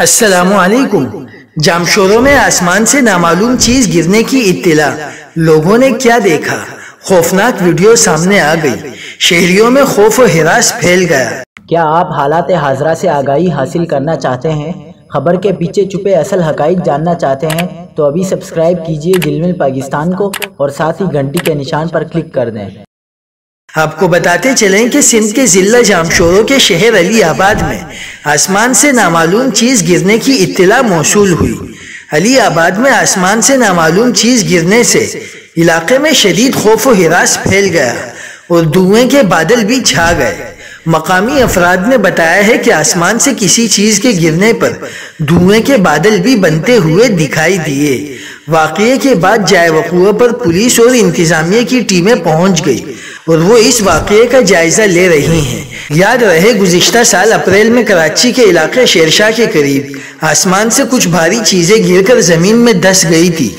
السلام علیکم۔ جامشورو میں آسمان سے نامعلوم چیز گرنے کی اطلاع، لوگوں نے کیا دیکھا؟ خوفناک ویڈیو سامنے آ گئی، شہریوں میں خوف و ہراس پھیل گیا۔ کیا آپ حالات حاضرہ سے آگاہی حاصل کرنا چاہتے ہیں؟ خبر کے پیچھے چھپے اصل حقائق جاننا چاہتے ہیں تو ابھی سبسکرائب کیجئے دل مل پاکستان کو اور ساتھ ہی گھنٹی کے نشان پر کلک کر دیں۔ آپ کو بتاتے چلیں کہ سندھ کے ضلع جامشورو کے شہر علی آباد میں آسمان سے نامعلوم چیز گرنے کی اطلاع موصول ہوئی۔ علی آباد میں آسمان سے نامعلوم چیز گرنے سے علاقے میں شدید خوف و ہراس پھیل گیا اور دھوئیں کے بادل بھی چھا گئے۔ مقامی افراد نے بتایا ہے کہ آسمان سے کسی چیز کے گرنے پر دھوئیں کے بادل بھی بنتے ہوئے دکھائی دیے۔ واقعے کے بعد جائے وقوع پر پولیس اور انتظامیہ کی ٹیمیں پہنچ گئی اور وہ اس واقعے کا جائزہ لے رہی ہیں۔ یاد رہے گزشتہ سال اپریل میں کراچی کے علاقے شیرشاہ کے قریب آسمان سے کچھ بھاری چیزیں گر کر زمین میں دھس گئی تھی۔